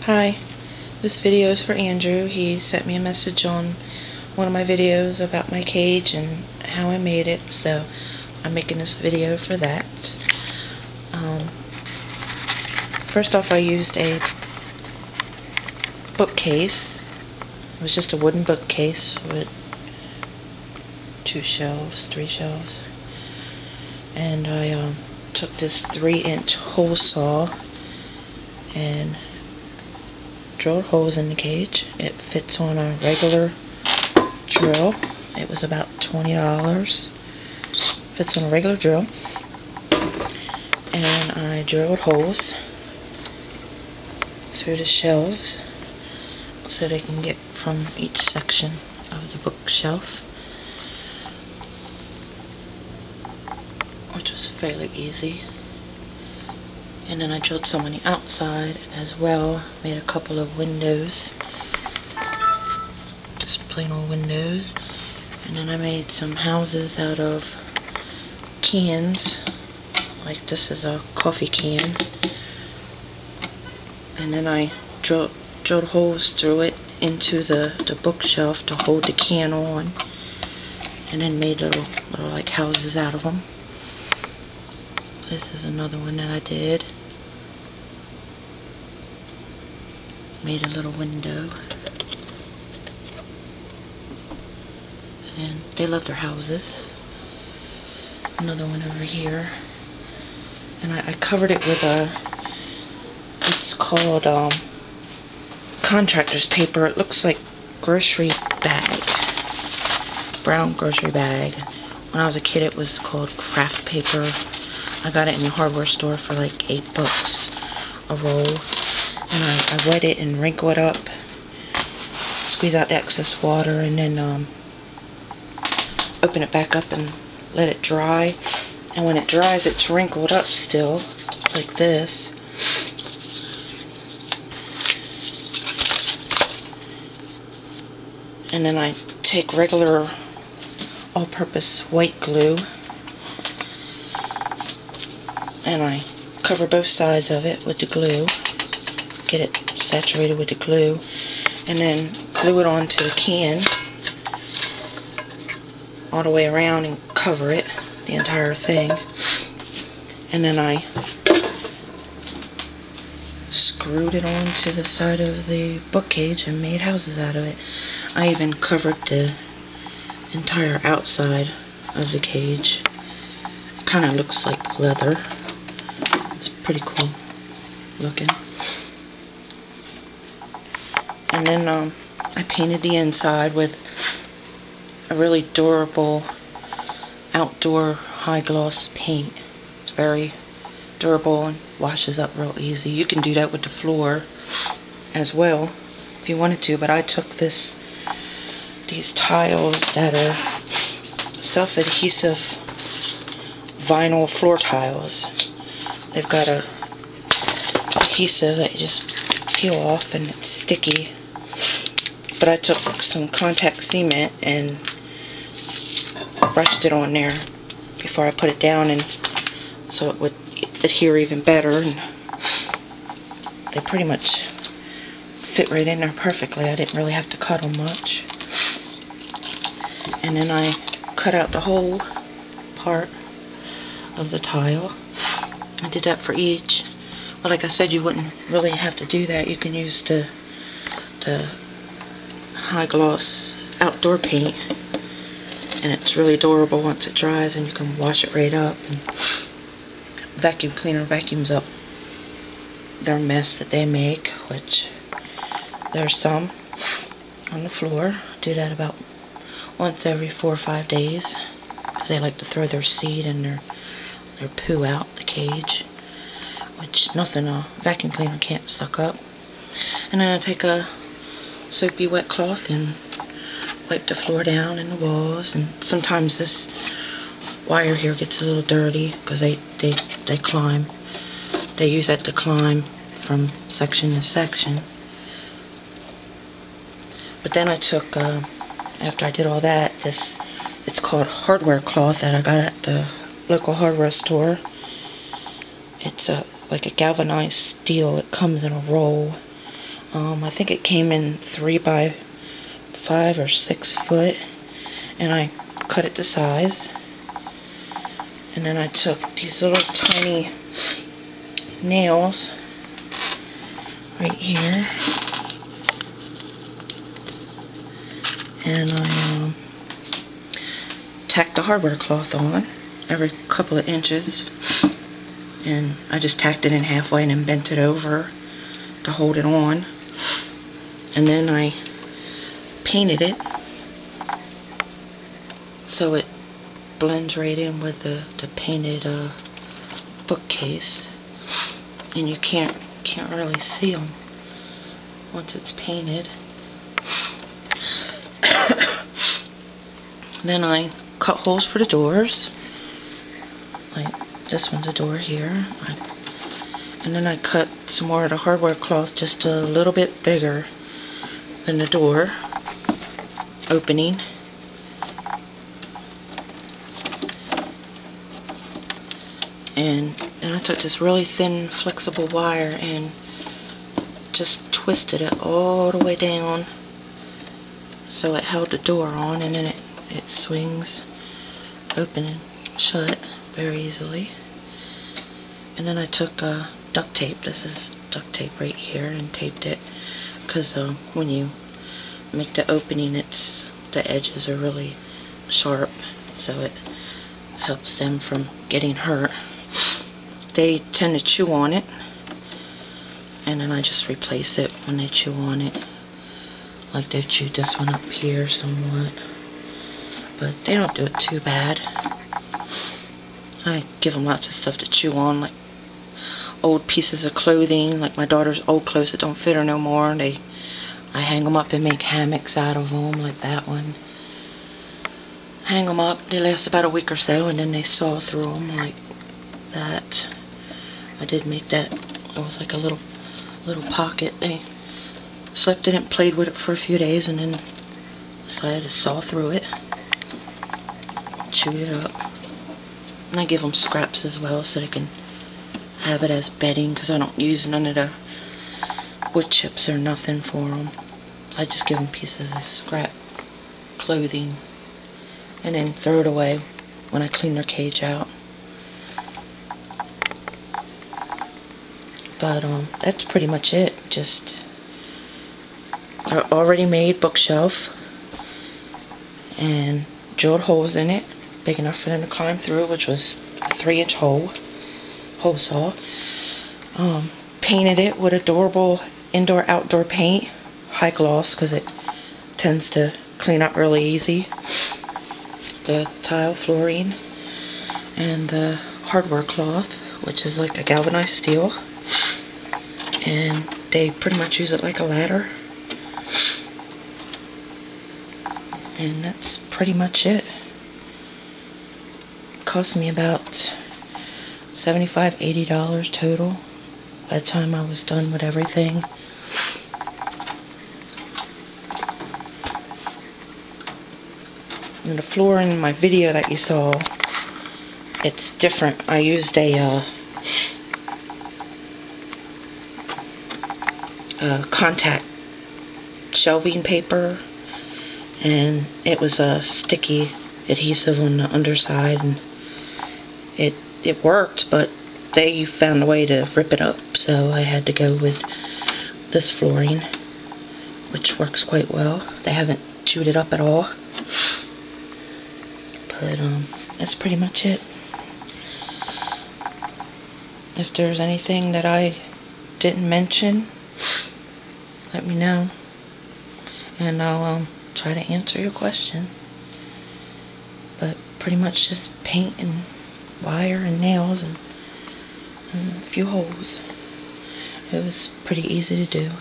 Hi, this video is for Andrew. He sent me a message on one of my videos about my cage and how I made it, so I'm making this video for that. First off, I used a bookcase. It was just a wooden bookcase with 2 shelves, 3 shelves, and I took this 3-inch hole saw and drilled holes in the cage. It fits on a regular drill. It was about $20. Fits on a regular drill. And I drilled holes through the shelves so they can get from each section of the bookshelf, which was fairly easy. And then I drilled some on the outside as well. Made a couple of windows, just plain old windows. And then I made some houses out of cans. Like this is a coffee can. And then I drilled holes through it into the bookshelf to hold the can on. And then made little like houses out of them. This is another one that I did. Made a little window. And they love their houses. Another one over here. And I covered it with it's called contractor's paper. It looks like grocery bag. Brown grocery bag. When I was a kid it was called craft paper. I got it in the hardware store for like $8 a roll. And I wet it and wrinkle it up. Squeeze out the excess water and then open it back up and let it dry. And when it dries it's wrinkled up still, like this. And then I take regular all-purpose white glue and I cover both sides of it with the glue, get it saturated with the glue, and then glue it onto the can all the way around and cover it, the entire thing. And then I screwed it onto the side of the book cage and made houses out of it. I even covered the entire outside of the cage. It kind of looks like leather. It's pretty cool looking. And then I painted the inside with a really durable outdoor high gloss paint. It's very durable and washes up real easy. You can do that with the floor as well if you wanted to, but I took these tiles that are self-adhesive vinyl floor tiles. They've got a adhesive that you just peel off and it's sticky. But I took some contact cement and brushed it on there before I put it down, and so it would adhere even better, and they pretty much fit right in there perfectly. I didn't really have to cut them much. And then I cut out the whole part of the tile. I did that for each. But like I said, you wouldn't really have to do that. You can use the high gloss outdoor paint, and it's really durable once it dries, and you can wash it right up. And vacuum cleaner vacuums up their mess that they make, which there's some on the floor. I do that about once every 4 or 5 days because they like to throw their seed and their poo out the cage, which nothing a vacuum cleaner can't suck up. And then I take a soapy wet cloth and wipe the floor down and the walls, and sometimes this wire here gets a little dirty because they climb. They use that to climb from section to section. But then I took, after I did all that, it's called hardware cloth that I got at the local hardware store. It's like a galvanized steel. It comes in a roll. I think it came in 3 by 5 or 6 foot, and I cut it to size. And then I took these little tiny nails right here, and I tacked the hardware cloth on every couple of inches, and I just tacked it in halfway and then bent it over to hold it on. And then I painted it so it blends right in with the painted bookcase, and you can't really see them once it's painted. Then I cut holes for the doors, like this one's a door here, and then I cut some more of the hardware cloth just a little bit bigger than the door opening. And then I took this really thin flexible wire and just twisted it all the way down so it held the door on, and then it swings open and shut very easily. And then I took duct tape, this is duct tape right here, and taped it because when you make the opening, the edges are really sharp, so it helps them from getting hurt. They tend to chew on it, and then I just replace it when they chew on it. Like they've chewed this one up here somewhat, but they don't do it too bad. I give them lots of stuff to chew on, like old pieces of clothing, like my daughter's old clothes that don't fit her no more. I hang them up and make hammocks out of them, like that one. Hang them up, they last about a week or so, and then they saw through them like that. I did make that. It was like a little pocket. They slept in it, played with it for a few days, and then decided to saw through it, chewed it up. And I give them scraps as well so they can have it as bedding, because I don't use none of the wood chips or nothing for them. So I just give them pieces of scrap clothing and then throw it away when I clean their cage out. But that's pretty much it. Just an already made bookshelf and drilled holes in it big enough for them to climb through, which was a 3-inch hole saw. Painted it with adorable indoor outdoor paint, high gloss, because it tends to clean up really easy. The tile flooring and the hardware cloth, which is like a galvanized steel, and they pretty much use it like a ladder. And that's pretty much it. Cost me about $75–80 total by the time I was done with everything. And the floor in my video that you saw, it's different. I used a contact shelving paper, and it was a sticky adhesive on the underside, and it worked, but they found a way to rip it up, so I had to go with this flooring, which works quite well. They haven't chewed it up at all. But that's pretty much it. If there's anything that I didn't mention, let me know, and I'll try to answer your question. But pretty much just paint and wire and nails and a few holes. It was pretty easy to do.